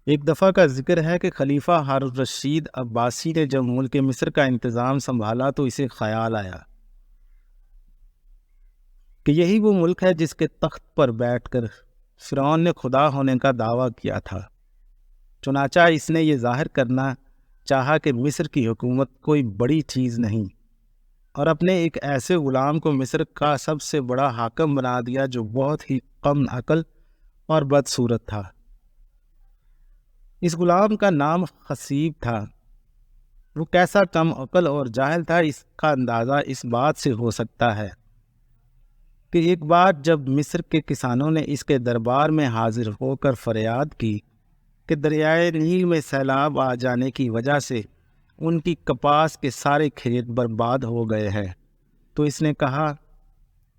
ایک دفعہ کا ذکر ہے کہ خلیفہ ہارون الرشید عباسی نے جب ملک مصر کا انتظام سنبھالا تو اسے خیال آیا کہ یہی وہ ملک ہے جس کے تخت پر بیٹھ کر فرعون نے خدا ہونے کا دعویٰ کیا تھا۔ چنانچہ اس نے یہ ظاہر کرنا چاہا کہ مصر کی حکومت کوئی بڑی چیز نہیں، اور اپنے ایک ایسے غلام کو مصر کا سب سے بڑا حاکم بنا دیا جو بہت ہی کم عقل اور بدصورت تھا۔ اس غلام کا نام خصیب تھا۔ وہ کیسا کم عقل اور جاہل تھا، اس کا اندازہ اس بات سے ہو سکتا ہے کہ ایک بار جب مصر کے کسانوں نے اس کے دربار میں حاضر ہو کر فریاد کی کہ دریائے نیل میں سیلاب آ جانے کی وجہ سے ان کی کپاس کے سارے کھیت برباد ہو گئے ہیں، تو اس نے کہا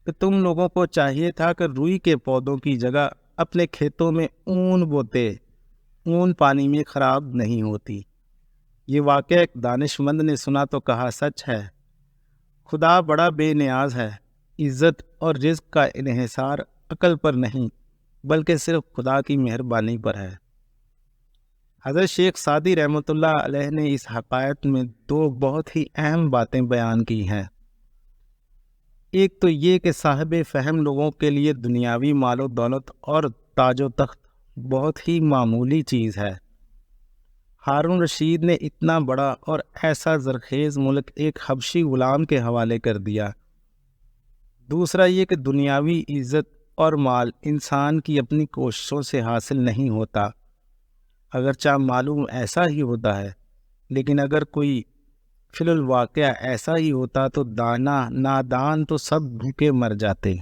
کہ تم لوگوں کو چاہیے تھا کہ روئی کے پودوں کی جگہ اپنے کھیتوں میں اون بوتے۔ اون پانی میں خراب نہیں ہوتی۔ یہ واقعہ ایک دانش مند نے سنا تو کہا، سچ ہے، خدا بڑا بے نیاز ہے۔ عزت اور رزق کا انحصار عقل پر نہیں بلکہ صرف خدا کی مہربانی پر ہے۔ حضرت شیخ سعدی رحمۃ اللہ علیہ نے اس حقائق میں دو بہت ہی اہم باتیں بیان کی ہیں۔ ایک تو یہ کہ صاحب فہم لوگوں کے لیے دنیاوی مال و دولت اور تاج و تخت بہت ہی معمولی چیز ہے۔ ہارون رشید نے اتنا بڑا اور ایسا زرخیز ملک ایک حبشی غلام کے حوالے کر دیا۔ دوسرا یہ کہ دنیاوی عزت اور مال انسان کی اپنی کوششوں سے حاصل نہیں ہوتا، اگرچہ معلوم ایسا ہی ہوتا ہے، لیکن اگر کوئی فی الواقع ایسا ہی ہوتا تو نادان تو سب بھوکے مر جاتے۔